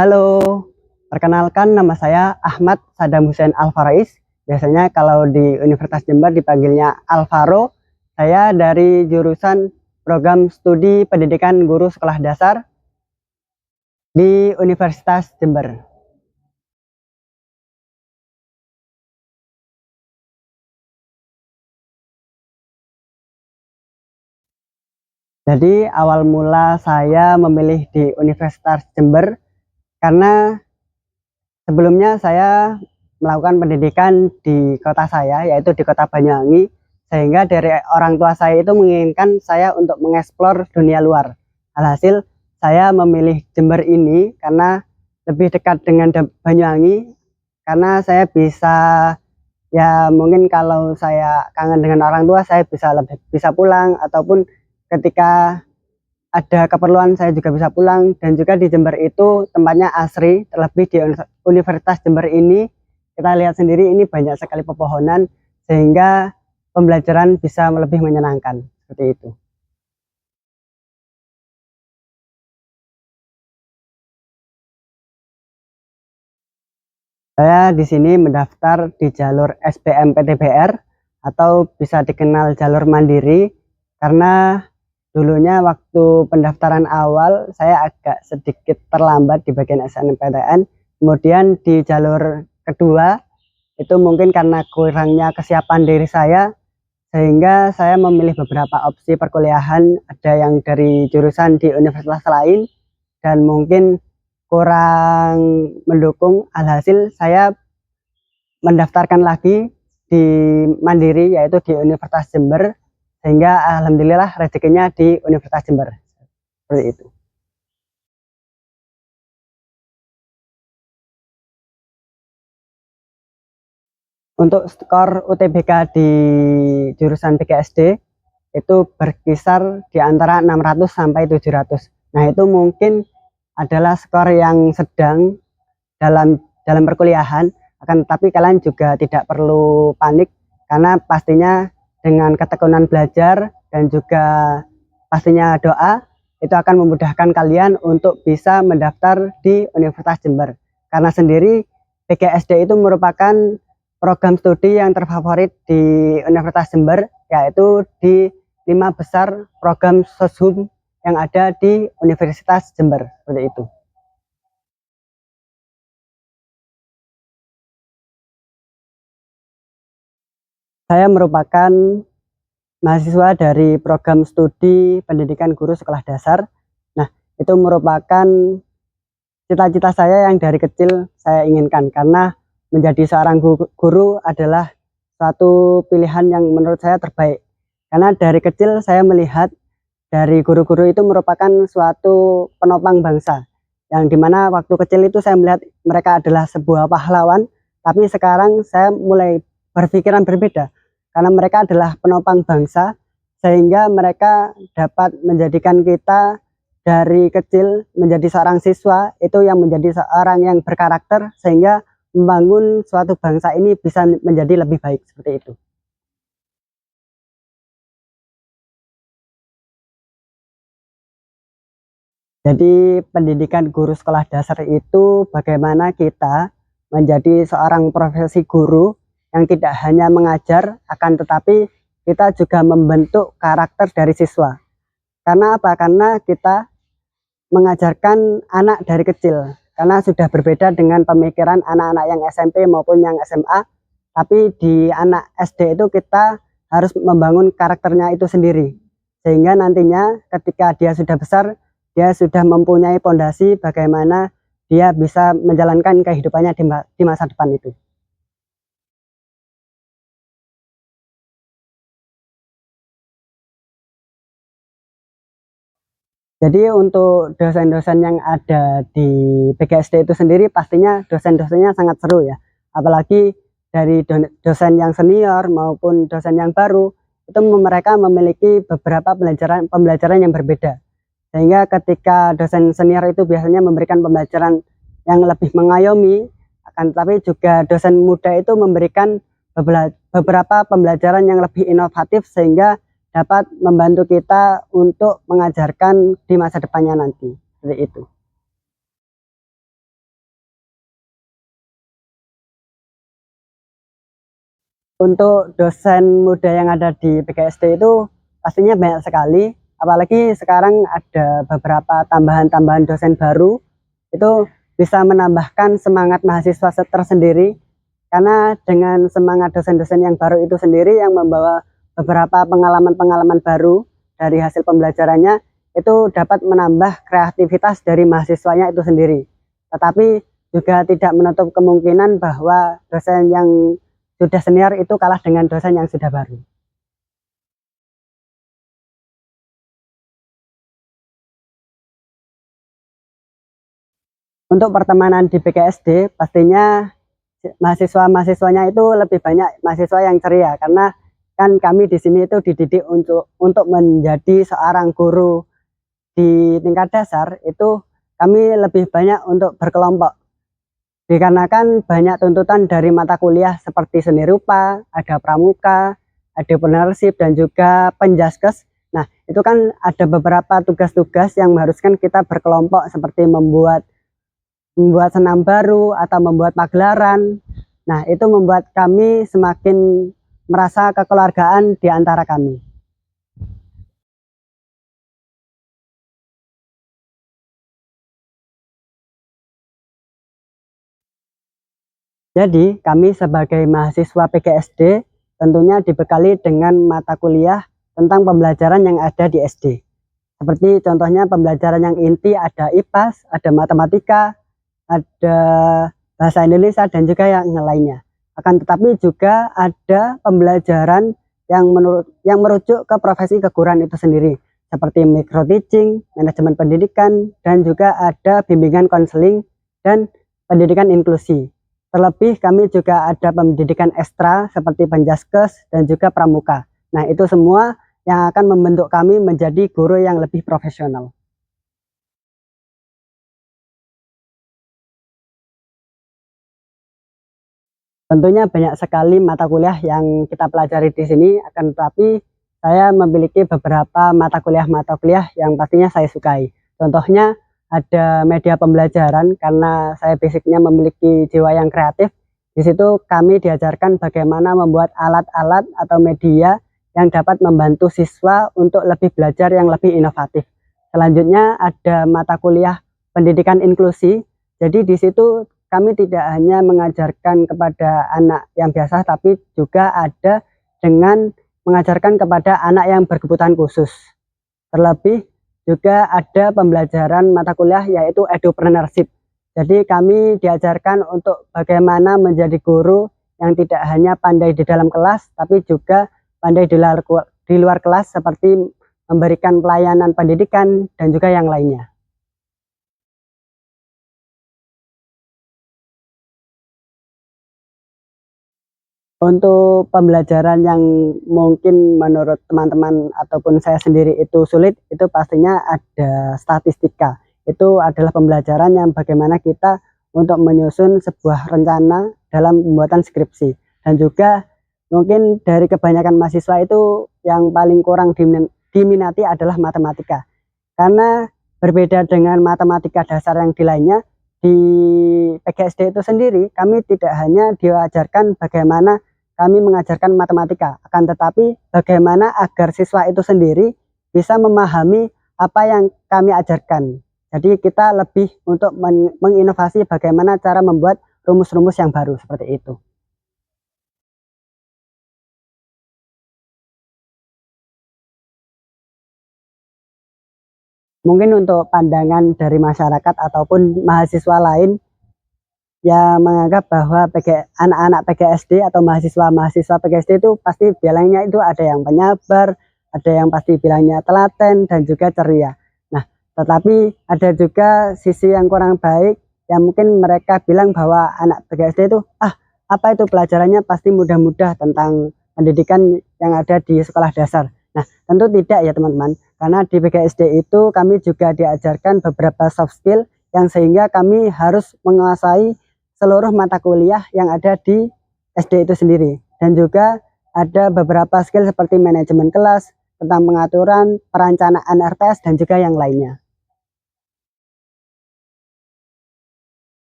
Halo, perkenalkan nama saya Ahmad Sadam Hussein Alfarais. Biasanya kalau di Universitas Jember dipanggilnya Alvaro. Saya dari jurusan Program Studi Pendidikan Guru Sekolah Dasar di Universitas Jember. Jadi awal mula saya memilih di Universitas Jember karena sebelumnya saya melakukan pendidikan di kota saya, yaitu di kota Banyuwangi, sehingga dari orang tua saya itu menginginkan saya untuk mengeksplor dunia luar. Alhasil saya memilih Jember ini karena lebih dekat dengan Banyuwangi, karena saya bisa, ya mungkin kalau saya kangen dengan orang tua, saya bisa lebih bisa pulang, ataupun ketika ada keperluan saya juga bisa pulang. Dan juga di Jember itu tempatnya asri, terlebih di Universitas Jember ini kita lihat sendiri ini banyak sekali pepohonan sehingga pembelajaran bisa lebih menyenangkan seperti itu. Saya di sini mendaftar di jalur SBMPTBR atau bisa dikenal jalur mandiri, karena dulunya waktu pendaftaran awal saya agak sedikit terlambat di bagian SNMPTN. Kemudian di jalur kedua itu mungkin karena kurangnya kesiapan diri saya, sehingga saya memilih beberapa opsi perkuliahan, ada yang dari jurusan di universitas lain dan mungkin kurang mendukung. Alhasil saya mendaftarkan lagi di mandiri, yaitu di Universitas Jember, sehingga alhamdulillah rezekinya di Universitas Jember seperti itu. Untuk skor UTBK di jurusan PGSD itu berkisar di antara 600 sampai 700. Nah, itu mungkin adalah skor yang sedang dalam perkuliahan. Akan tetapi kalian juga tidak perlu panik, karena pastinya dengan ketekunan belajar dan juga pastinya doa itu akan memudahkan kalian untuk bisa mendaftar di Universitas Jember. Karena sendiri PGSD itu merupakan program studi yang terfavorit di Universitas Jember, yaitu di 5 besar program soshum yang ada di Universitas Jember seperti itu. Saya merupakan mahasiswa dari program studi pendidikan guru sekolah dasar. Nah, itu merupakan cita-cita saya yang dari kecil saya inginkan, karena menjadi seorang guru adalah suatu pilihan yang menurut saya terbaik. Karena dari kecil saya melihat dari guru-guru itu merupakan suatu penopang bangsa, yang dimana waktu kecil itu saya melihat mereka adalah sebuah pahlawan, tapi sekarang saya mulai berpikiran berbeda, karena mereka adalah penopang bangsa, sehingga mereka dapat menjadikan kita dari kecil menjadi seorang siswa itu yang menjadi seorang yang berkarakter, sehingga membangun suatu bangsa ini bisa menjadi lebih baik seperti itu. Jadi pendidikan guru sekolah dasar itu bagaimana kita menjadi seorang profesi guru yang tidak hanya mengajar, akan tetapi kita juga membentuk karakter dari siswa. Karena apa? Karena kita mengajarkan anak dari kecil, karena sudah berbeda dengan pemikiran anak-anak yang SMP maupun yang SMA. Tapi di anak SD itu kita harus membangun karakternya itu sendiri, sehingga nantinya ketika dia sudah besar, dia sudah mempunyai pondasi bagaimana dia bisa menjalankan kehidupannya di masa depan itu. Jadi untuk dosen-dosen yang ada di PGSD itu sendiri, pastinya dosen-dosennya sangat seru ya. Apalagi dari dosen yang senior maupun dosen yang baru, itu mereka memiliki beberapa pembelajaran yang berbeda. Sehingga ketika dosen senior itu biasanya memberikan pembelajaran yang lebih mengayomi, akan tetapi juga dosen muda itu memberikan beberapa pembelajaran yang lebih inovatif, sehingga dapat membantu kita untuk mengajarkan di masa depannya nanti. Seperti itu. Untuk dosen muda yang ada di PGSD itu pastinya banyak sekali, apalagi sekarang ada beberapa tambahan-tambahan dosen baru, itu bisa menambahkan semangat mahasiswa tersendiri, karena dengan semangat dosen-dosen yang baru itu sendiri yang membawa beberapa pengalaman-pengalaman baru dari hasil pembelajarannya, itu dapat menambah kreativitas dari mahasiswanya itu sendiri. Tetapi juga tidak menutup kemungkinan bahwa dosen yang sudah senior itu kalah dengan dosen yang sudah baru. Untuk pertemanan di PGSD pastinya mahasiswa-mahasiswanya itu lebih banyak mahasiswa yang ceria, karena kan kami di sini itu dididik untuk menjadi seorang guru di tingkat dasar. Itu kami lebih banyak untuk berkelompok, dikarenakan banyak tuntutan dari mata kuliah seperti seni rupa, ada pramuka, ada penersip, dan juga penjaskes. Nah, itu kan ada beberapa tugas-tugas yang mengharuskan kita berkelompok, seperti membuat membuat senam baru atau membuat pagelaran. Nah, itu membuat kami semakin merasa kekeluargaan di antara kami. Jadi, kami sebagai mahasiswa PGSD tentunya dibekali dengan mata kuliah tentang pembelajaran yang ada di SD. Seperti contohnya pembelajaran yang inti ada IPAS, ada matematika, ada bahasa Indonesia, dan juga yang lainnya. Akan tetapi juga ada pembelajaran yang merujuk ke profesi keguruan itu sendiri, seperti micro teaching, manajemen pendidikan, dan juga ada bimbingan konseling dan pendidikan inklusi. Terlebih kami juga ada pendidikan ekstra seperti penjaskes dan juga pramuka. Nah, itu semua yang akan membentuk kami menjadi guru yang lebih profesional. Tentunya banyak sekali mata kuliah yang kita pelajari di sini, akan tetapi saya memiliki beberapa mata kuliah yang pastinya saya sukai. Contohnya ada media pembelajaran, karena saya basicnya memiliki jiwa yang kreatif. Di situ kami diajarkan bagaimana membuat alat-alat atau media yang dapat membantu siswa untuk lebih belajar yang lebih inovatif. Selanjutnya ada mata kuliah pendidikan inklusi. Jadi di situ kami tidak hanya mengajarkan kepada anak yang biasa, tapi juga ada dengan mengajarkan kepada anak yang berkebutuhan khusus. Terlebih juga ada pembelajaran mata kuliah yaitu edupreneurship. Jadi kami diajarkan untuk bagaimana menjadi guru yang tidak hanya pandai di dalam kelas, tapi juga pandai di luar kelas, seperti memberikan pelayanan pendidikan dan juga yang lainnya. Untuk pembelajaran yang mungkin menurut teman-teman ataupun saya sendiri itu sulit, itu pastinya ada statistika. Itu adalah pembelajaran yang bagaimana kita untuk menyusun sebuah rencana dalam pembuatan skripsi. Dan juga mungkin dari kebanyakan mahasiswa itu yang paling kurang diminati adalah matematika. Karena berbeda dengan matematika dasar yang di lainnya, di PGSD itu sendiri kami tidak hanya diajarkan bagaimana kami mengajarkan matematika, akan tetapi bagaimana agar siswa itu sendiri bisa memahami apa yang kami ajarkan. Jadi kita lebih untuk menginovasi bagaimana cara membuat rumus-rumus yang baru seperti itu. Mungkin untuk pandangan dari masyarakat ataupun mahasiswa lain yang menganggap bahwa anak-anak PGSD atau mahasiswa-mahasiswa PGSD itu pasti bilangnya itu ada yang penyabar, ada yang pasti bilangnya telaten dan juga ceria. Nah, tetapi ada juga sisi yang kurang baik, yang mungkin mereka bilang bahwa anak PGSD itu, apa itu pelajarannya pasti mudah-mudah tentang pendidikan yang ada di sekolah dasar. Nah, tentu tidak ya teman-teman, karena di PGSD itu kami juga diajarkan beberapa soft skill yang sehingga kami harus menguasai seluruh mata kuliah yang ada di SD itu sendiri, dan juga ada beberapa skill seperti manajemen kelas, tentang pengaturan, perencanaan RPS, dan juga yang lainnya.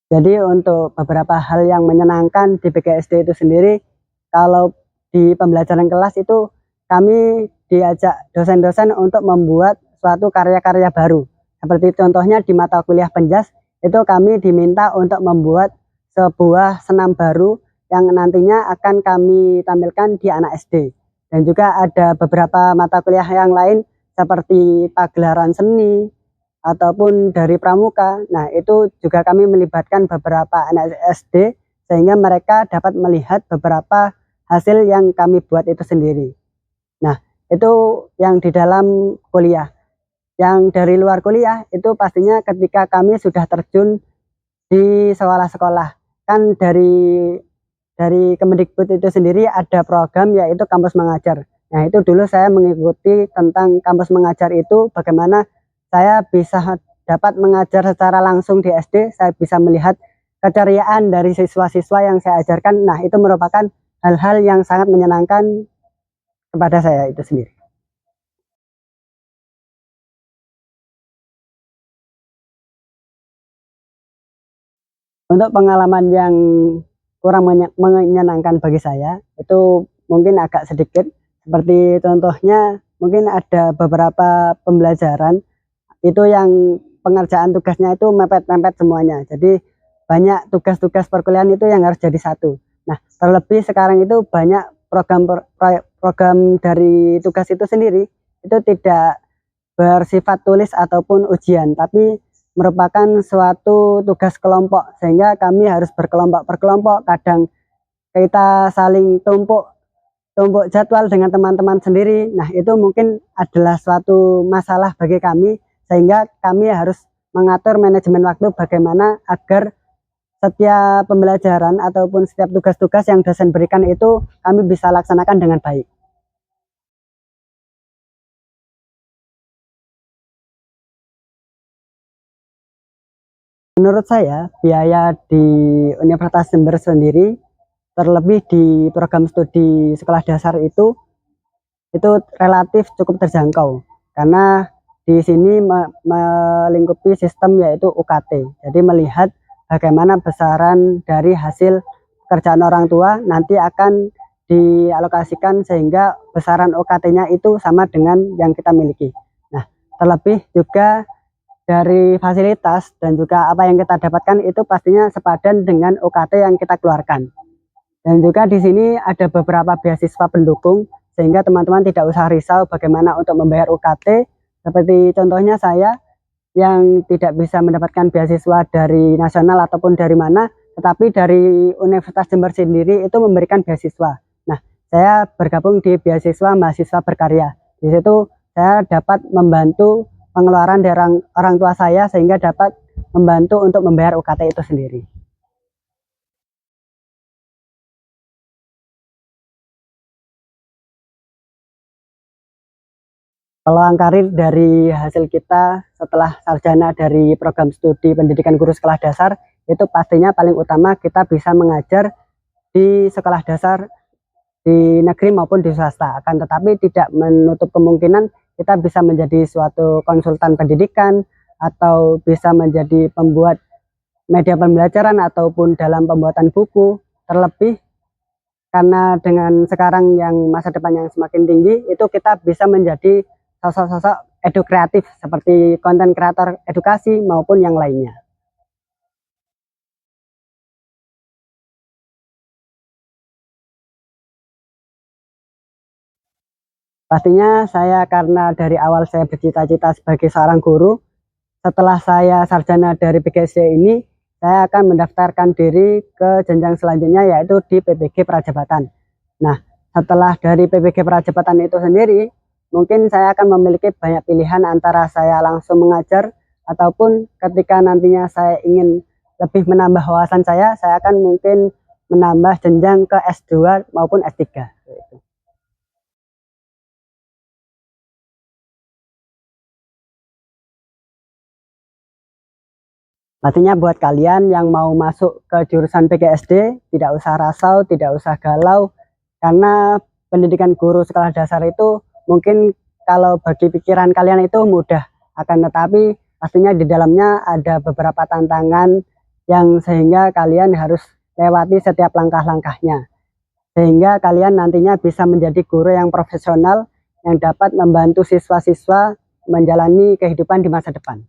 Jadi untuk beberapa hal yang menyenangkan di BKSD itu sendiri, kalau di pembelajaran kelas itu kami diajak dosen-dosen untuk membuat suatu karya-karya baru. Seperti contohnya di mata kuliah penjas, itu kami diminta untuk membuat sebuah senam baru yang nantinya akan kami tampilkan di anak SD. Dan juga ada beberapa mata kuliah yang lain seperti pagelaran seni, ataupun dari pramuka. Nah, itu juga kami melibatkan beberapa anak SD sehingga mereka dapat melihat beberapa hasil yang kami buat itu sendiri. Nah, itu yang di dalam kuliah. Yang dari luar kuliah itu pastinya ketika kami sudah terjun di sekolah-sekolah. Kan dari Kemendikbud itu sendiri ada program yaitu kampus mengajar. Nah, itu dulu saya mengikuti tentang kampus mengajar itu, bagaimana saya bisa dapat mengajar secara langsung di SD, saya bisa melihat keceriaan dari siswa-siswa yang saya ajarkan. Nah, itu merupakan hal-hal yang sangat menyenangkan kepada saya itu sendiri. Untuk pengalaman yang kurang menyenangkan bagi saya, itu mungkin agak sedikit. Seperti contohnya, mungkin ada beberapa pembelajaran itu yang pengerjaan tugasnya itu mepet-mepet semuanya. Jadi banyak tugas-tugas perkuliahan itu yang harus jadi satu. Nah, terlebih sekarang itu banyak program dari tugas itu sendiri itu tidak bersifat tulis ataupun ujian, tapi merupakan suatu tugas kelompok, sehingga kami harus berkelompok berkelompok. Kadang kita saling tumpuk tumpuk jadwal dengan teman-teman sendiri. Nah, itu mungkin adalah suatu masalah bagi kami, sehingga kami harus mengatur manajemen waktu bagaimana agar setiap pembelajaran ataupun setiap tugas-tugas yang dosen berikan itu kami bisa laksanakan dengan baik. Menurut saya, biaya di Universitas Jember sendiri, terlebih di program studi sekolah dasar itu relatif cukup terjangkau, karena di sini melingkupi sistem yaitu UKT. Jadi melihat bagaimana besaran dari hasil pekerjaan orang tua nanti akan dialokasikan sehingga besaran UKT-nya itu sama dengan yang kita miliki. Nah, terlebih juga dari fasilitas dan juga apa yang kita dapatkan itu pastinya sepadan dengan UKT yang kita keluarkan. Dan juga di sini ada beberapa beasiswa pendukung sehingga teman-teman tidak usah risau bagaimana untuk membayar UKT. Seperti contohnya saya yang tidak bisa mendapatkan beasiswa dari nasional ataupun dari mana, tetapi dari Universitas Jember sendiri itu memberikan beasiswa. Nah, saya bergabung di beasiswa mahasiswa berkarya. Di situ saya dapat membantu pengeluaran dari orang tua saya sehingga dapat membantu untuk membayar UKT itu sendiri. Peluang karir dari hasil kita setelah sarjana dari program studi pendidikan guru sekolah dasar itu pastinya paling utama kita bisa mengajar di sekolah dasar di negeri maupun di swasta. Akan tetapi tidak menutup kemungkinan kita bisa menjadi suatu konsultan pendidikan atau bisa menjadi pembuat media pembelajaran ataupun dalam pembuatan buku. Terlebih karena dengan sekarang yang masa depan yang semakin tinggi, itu kita bisa menjadi sosok-sosok edu kreatif seperti konten kreator edukasi maupun yang lainnya. Pastinya saya, karena dari awal saya bercita-cita sebagai seorang guru, setelah saya sarjana dari PGSD ini, saya akan mendaftarkan diri ke jenjang selanjutnya yaitu di PPG Prajabatan. Nah, setelah dari PPG Prajabatan itu sendiri, mungkin saya akan memiliki banyak pilihan antara saya langsung mengajar ataupun ketika nantinya saya ingin lebih menambah wawasan saya akan mungkin menambah jenjang ke S2 maupun S3. Artinya buat kalian yang mau masuk ke jurusan PGSD, tidak usah rasau, tidak usah galau, karena pendidikan guru sekolah dasar itu mungkin kalau bagi pikiran kalian itu mudah, akan tetapi pastinya di dalamnya ada beberapa tantangan yang sehingga kalian harus lewati setiap langkah-langkahnya, sehingga kalian nantinya bisa menjadi guru yang profesional yang dapat membantu siswa-siswa menjalani kehidupan di masa depan.